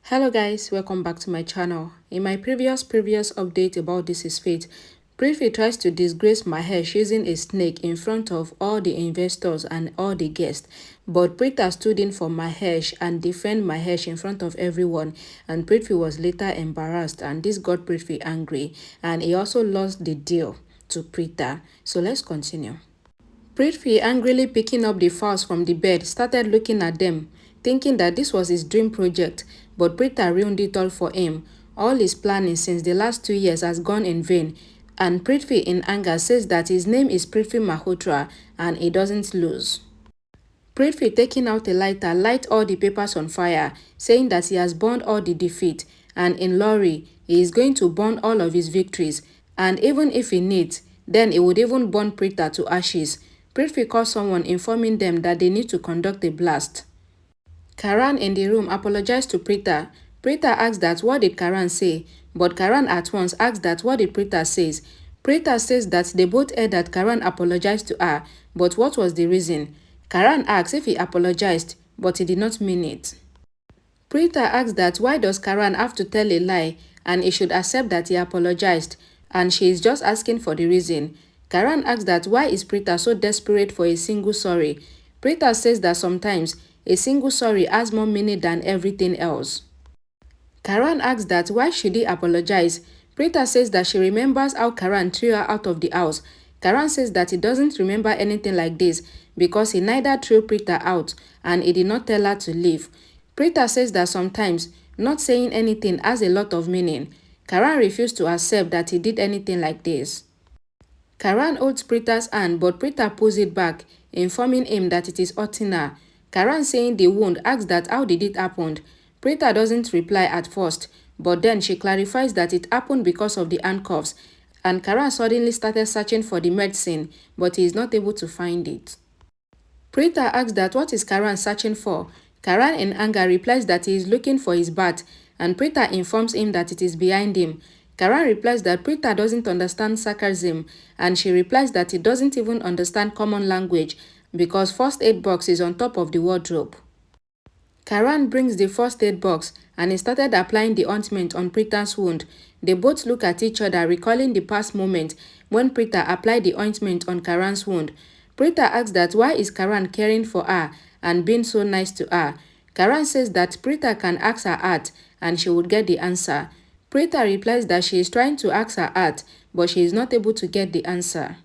Hello guys, welcome back to my channel. In my previous update about This Is Fate, Preeta tries to disgrace Mahesh using a snake in front of all the investors and all the guests. But Preeta stood in for Mahesh and defend Mahesh in front of everyone, and Preeta was later embarrassed, and this got Preeta angry, and he also lost the deal to Preeta. So let's continue. Prithvi, angrily picking up the files from the bed, started looking at them, thinking that this was his dream project, but Preeta ruined it all for him. All his planning since the last 2 years has gone in vain, and Prithvi in anger says that his name is Prithvi Malhotra and he doesn't lose. Prithvi, taking out a lighter, light all the papers on fire, saying that he has burned all the defeat, and in Lorry, he is going to burn all of his victories, and even if he needs, then he would even burn Preeta to ashes. Prithvi calls someone informing them that they need to conduct a blast. Karan in the room apologized to Preeta. Preeta asks that what did Karan say, but Karan at once asks that what did Preeta says. Preeta says that they both heard that Karan apologized to her, but what was the reason? Karan asks if he apologized, but he did not mean it. Preeta asks that why does Karan have to tell a lie and he should accept that he apologized, and she is just asking for the reason. Karan asks that why is Preeta so desperate for a single sorry. Preeta says that sometimes a single sorry has more meaning than everything else. Karan asks that why should he apologize. Preeta says that she remembers how Karan threw her out of the house. Karan says that he doesn't remember anything like this because he neither threw Preeta out and he did not tell her to leave. Preeta says that sometimes not saying anything has a lot of meaning. Karan refused to accept that he did anything like this. Karan holds Preeta's hand, but Preeta pulls it back, informing him that it is hurting her. Karan, saying the wound, asks that how did it happen. Preeta doesn't reply at first, but then she clarifies that it happened because of the handcuffs, and Karan suddenly started searching for the medicine, but he is not able to find it. Preeta asks that what is Karan searching for. Karan in anger replies that he is looking for his bat, and Preeta informs him that it is behind him. Karan replies that Preeta doesn't understand sarcasm, and she replies that he doesn't even understand common language because first aid box is on top of the wardrobe. Karan brings the first aid box and he started applying the ointment on Preeta's wound. They both look at each other, recalling the past moment when Preeta applied the ointment on Karan's wound. Preeta asks that why is Karan caring for her and being so nice to her. Karan says that Preeta can ask her out and she would get the answer. Preeta replies that she is trying to ask her out, but she is not able to get the answer.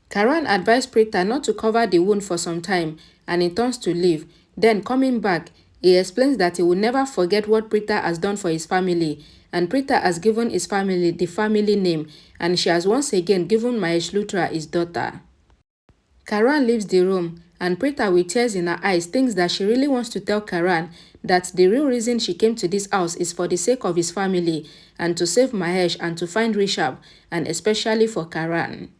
Karan advised Preeta not to cover the wound for some time and he turns to leave. Then coming back, he explains that he will never forget what Preeta has done for his family, and Preeta has given his family the family name, and she has once again given Mahesh Luthra his daughter. Karan leaves the room, and Preeta with tears in her eyes thinks that she really wants to tell Karan that the real reason she came to this house is for the sake of his family and to save Mahesh and to find Rishabh, and especially for Karan.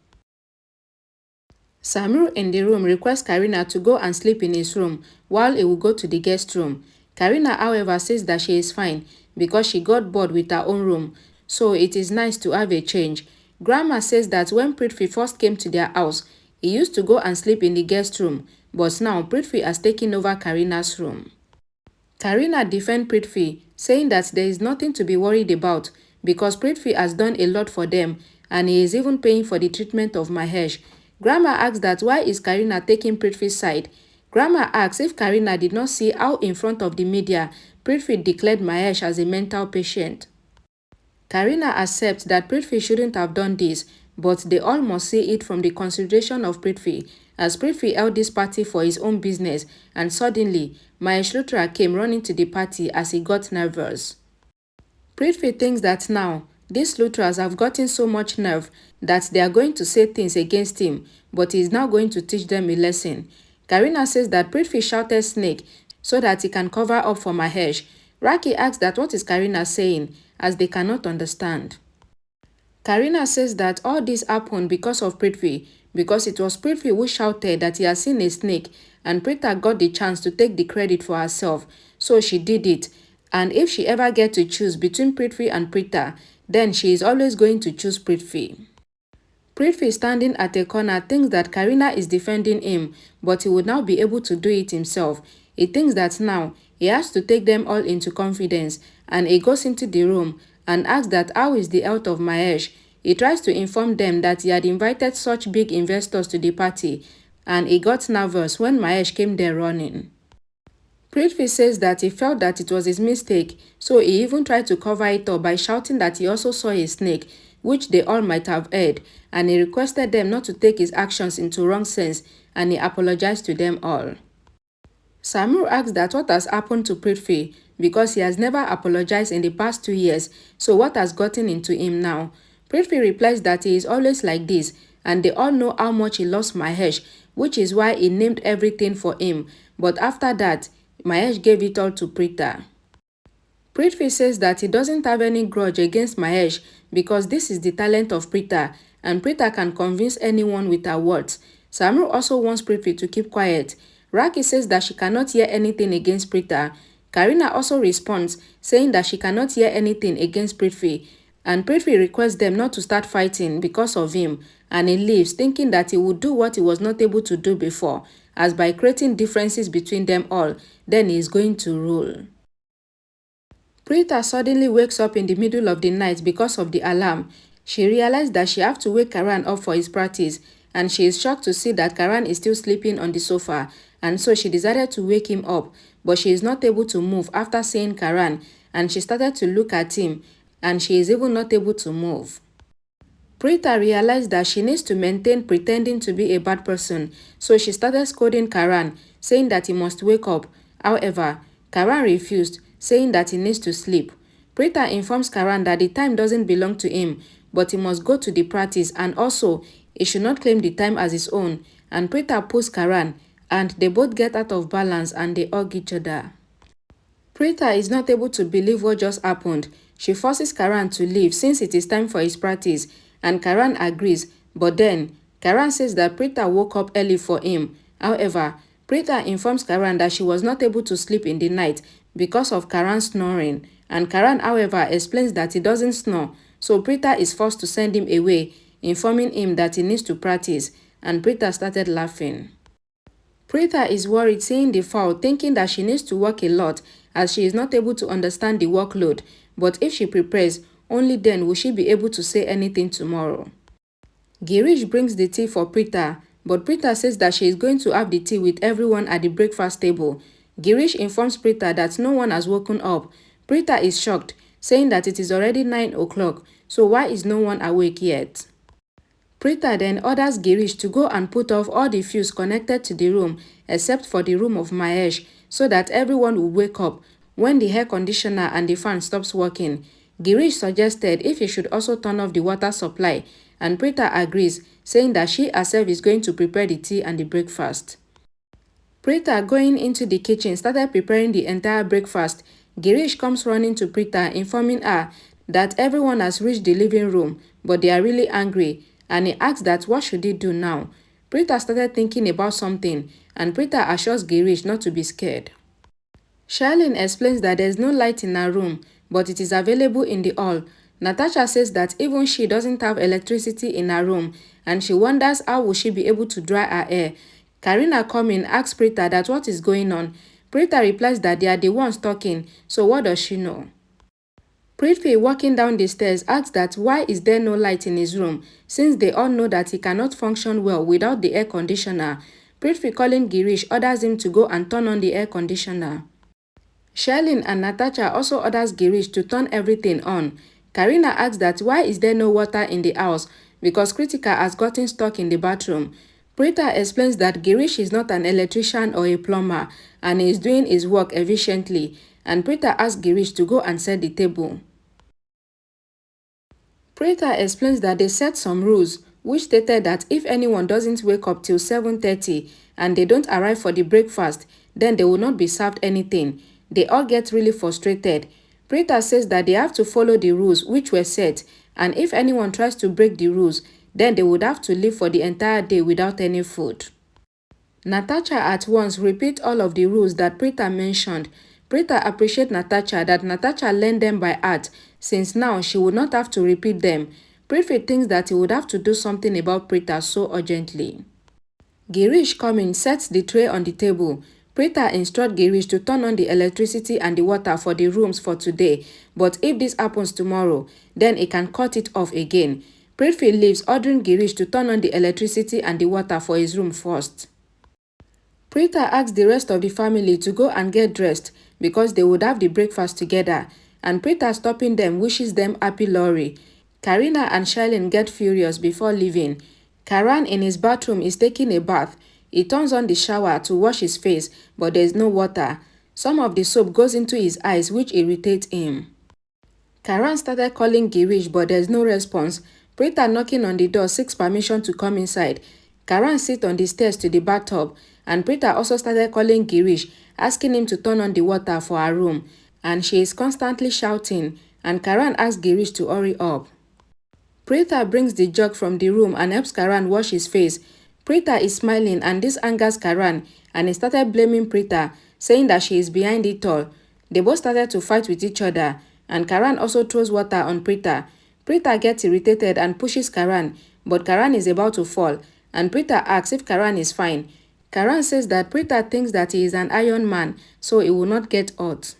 Samir in the room requests Karina to go and sleep in his room while he will go to the guest room. Karina, however, says that she is fine because she got bored with her own room, so it is nice to have a change. Grandma says that when Prithvi first came to their house, he used to go and sleep in the guest room, but now Prithvi has taken over Karina's room. Karina defends Prithvi, saying that there is nothing to be worried about because Prithvi has done a lot for them and he is even paying for the treatment of Mahesh. Grandma asks that why is Karina taking Prithvi's side. Grandma asks if Karina did not see how in front of the media Prithvi declared Mahesh as a mental patient. Karina accepts that Prithvi shouldn't have done this, but they all must see it from the consideration of Prithvi, as Prithvi held this party for his own business, and suddenly Mahesh Luthra came running to the party as he got nervous. Prithvi thinks that now these Luthras have gotten so much nerve that they are going to say things against him, but he is now going to teach them a lesson. Karina says that Prithvi shouted snake so that he can cover up for Mahesh. Raki asks that what is Karina saying, as they cannot understand. Karina says that all this happened because of Prithvi, because it was Prithvi who shouted that he has seen a snake, and Preeta got the chance to take the credit for herself, so she did it. And if she ever gets to choose between Prithvi and Preeta, then she is always going to choose Prithvi. Prithvi, standing at a corner, thinks that Karina is defending him, but he would now be able to do it himself. He thinks that now He has to take them all into confidence, and he goes into the room and asks that how is the health of Mahesh. He tries to inform them that he had invited such big investors to the party, and he got nervous when Mahesh came there running. Prithvi says that he felt that it was his mistake, so he even tried to cover it up by shouting that he also saw a snake, which they all might have heard, and he requested them not to take his actions into wrong sense, and he apologized to them all. Samir asks that what has happened to Prithvi because he has never apologized in the past 2 years, so what has gotten into him now? Prithvi replies that he is always like this, and they all know how much he loves Mahesh, which is why he named everything for him, but after that, Mahesh gave it all to Preeta. Prithvi says that he doesn't have any grudge against Mahesh because this is the talent of Preeta, and Preeta can convince anyone with her words. Samir also wants Prithvi to keep quiet. Raki says that she cannot hear anything against Preeta. Karina also responds, saying that she cannot hear anything against Prithvi, and Prithvi requests them not to start fighting because of him, and he leaves thinking that he would do what he was not able to do before, as by creating differences between them all, then he is going to rule. Preeta suddenly wakes up in the middle of the night because of the alarm. She realized that she has to wake Karan up for his practice, and she is shocked to see that Karan is still sleeping on the sofa, and so she decided to wake him up, but she is not able to move after seeing Karan, and she started to look at him, and she is even not able to move. Preeta realized that she needs to maintain pretending to be a bad person, so she started scolding Karan, saying that he must wake up. However, Karan refused, saying that he needs to sleep. Preeta informs Karan that the time doesn't belong to him, but he must go to the practice, and also he should not claim the time as his own. And Preeta pulls Karan, and they both get out of balance and they hug each other. Preeta is not able to believe what just happened. She forces Karan to leave since it is time for his practice, and Karan agrees, but then Karan says that Preeta woke up early for him. However, Preeta informs Karan that she was not able to sleep in the night because of Karan's snoring, and Karan, however, explains that he doesn't snore, so Preeta is forced to send him away, informing him that he needs to practice, and Preeta started laughing. Preeta is worried seeing the fowl, thinking that she needs to work a lot as she is not able to understand the workload, but if she prepares, only then will she be able to say anything tomorrow. Girish brings the tea for Preeta, but Preeta says that she is going to have the tea with everyone at the breakfast table. Girish informs Preeta that no one has woken up. Preeta is shocked, saying that it is already 9 o'clock, so why is no one awake yet? Preeta then orders Girish to go and put off all the fuse connected to the room except for the room of Mahesh, so that everyone will wake up when the air conditioner and the fan stops working. Girish suggested if he should also turn off the water supply, and Preeta agrees, saying that she herself is going to prepare the tea and the breakfast. Preeta, going into the kitchen, started preparing the entire breakfast. Girish comes running to Preeta, informing her that everyone has reached the living room, but they are really angry, and he asks that what should he do now. Preeta started thinking about something, and Preeta assures Girish not to be scared. Charlene explains that there is no light in her room, but it is available in the hall. Natasha says that even she doesn't have electricity in her room, and she wonders how will she be able to dry her hair. Karina coming asks Preeta that what is going on. Preeta replies that they are the ones talking, so what does she know? Prithvi, walking down the stairs, asks that why is there no light in his room, since they all know that he cannot function well without the air conditioner. Prithvi, calling Girish, orders him to go and turn on the air conditioner. Charlene and Natasha also orders Girish to turn everything on. Karina asks that why is there no water in the house, because Kritika has gotten stuck in the bathroom. Preeta explains that Girish is not an electrician or a plumber, and he is doing his work efficiently, and Preeta asks Girish to go and set the table. Preeta explains that they set some rules, which stated that if anyone doesn't wake up till 7:30 and they don't arrive for the breakfast, then they will not be served anything. They all get really frustrated. Preeta says that they have to follow the rules which were set, and if anyone tries to break the rules, then they would have to live for the entire day without any food. Natasha at once repeats all of the rules that Preeta mentioned. Preeta appreciates Natasha that Natasha learned them by heart, since now she would not have to repeat them. Prithvi thinks that he would have to do something about Preeta so urgently. Girish coming sets the tray on the table. Preeta instructs Girish to turn on the electricity and the water for the rooms for today, but if this happens tomorrow, then he can cut it off again. Prithvi leaves, ordering Girish to turn on the electricity and the water for his room first. Preeta asks the rest of the family to go and get dressed because they would have the breakfast together, and Preeta, stopping them, wishes them happy Lori. Karina and Shailene get furious before leaving. Karan in his bathroom is taking a bath. He turns on the shower to wash his face, but there is no water. Some of the soap goes into his eyes, which irritates him. Karan started calling Girish, but there is no response. Preeta, knocking on the door, seeks permission to come inside. Karan sits on the stairs to the bathtub, and Preeta also started calling Girish, asking him to turn on the water for her room, and she is constantly shouting, and Karan asks Girish to hurry up. Preeta brings the jug from the room and helps Karan wash his face. Preeta is smiling, and this angers Karan, and he started blaming Preeta, saying that she is behind it all. They both started to fight with each other, and Karan also throws water on Preeta. Preeta gets irritated and pushes Karan, but Karan is about to fall, and Preeta asks if Karan is fine. Karan says that Preeta thinks that he is an Iron Man, so he will not get hurt.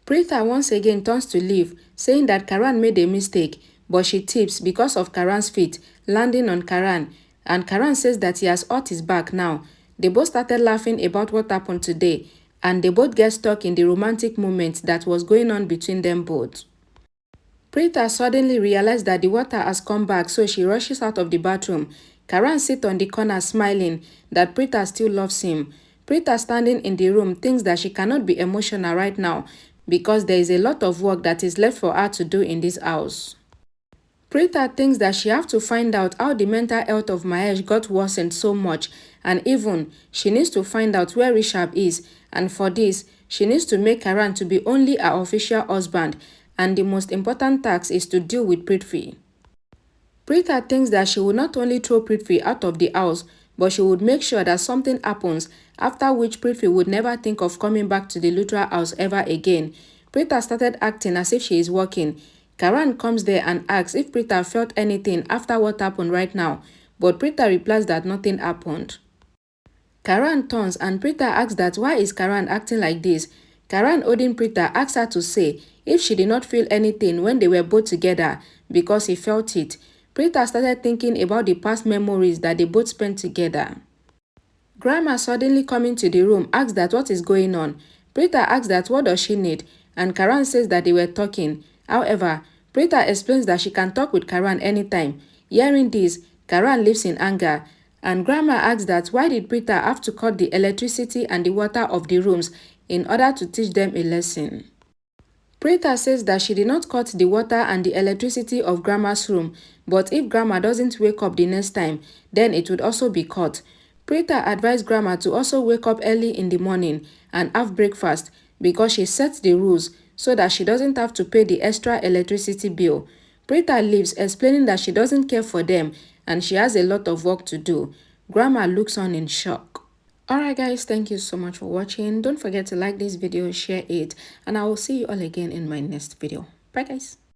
Preeta once again turns to leave, saying that Karan made a mistake, but she tips because of Karan's feet landing on Karan, and Karan says that he has hurt his back now. They both started laughing about what happened today, and they both get stuck in the romantic moment that was going on between them both. Preeta suddenly realized that the water has come back, so she rushes out of the bathroom. Karan sits on the corner smiling that Preeta still loves him. Preeta, standing in the room, thinks that she cannot be emotional right now because there is a lot of work that is left for her to do in this house. Preeta thinks that she has to find out how the mental health of Mahesh got worsened so much, and even she needs to find out where Rishabh is, and for this, she needs to make Karan to be only her official husband, and the most important task is to deal with Prithvi. Preeta thinks that she will not only throw Prithvi out of the house, but she would make sure that something happens, after which Prithvi would never think of coming back to the Luthra house ever again. Preeta started acting as if she is working. Karan comes there and asks if Preeta felt anything after what happened right now, but Preeta replies that nothing happened. Karan turns and Preeta asks that why is Karan acting like this. Karan, holding Preeta, asks her to say if she did not feel anything when they were both together because he felt it. Preeta started thinking about the past memories that they both spent together. Grandma, suddenly coming to the room, asks that what is going on. Preeta asks that what does she need, and Karan says that they were talking. However, Preeta explains that she can talk with Karan anytime. Hearing this, Karan leaves in anger, and Grandma asks that why did Preeta have to cut the electricity and the water of the rooms in order to teach them a lesson. Preeta says that she did not cut the water and the electricity of Grandma's room, but if Grandma doesn't wake up the next time, then it would also be cut. Preeta advised Grandma to also wake up early in the morning and have breakfast because she sets the rules so that she doesn't have to pay the extra electricity bill. Preeta leaves, explaining that she doesn't care for them and she has a lot of work to do. Grandma looks on in shock. Alright guys, thank you so much for watching. Don't forget to like this video, share it, and I will see you all again in my next video. Bye guys.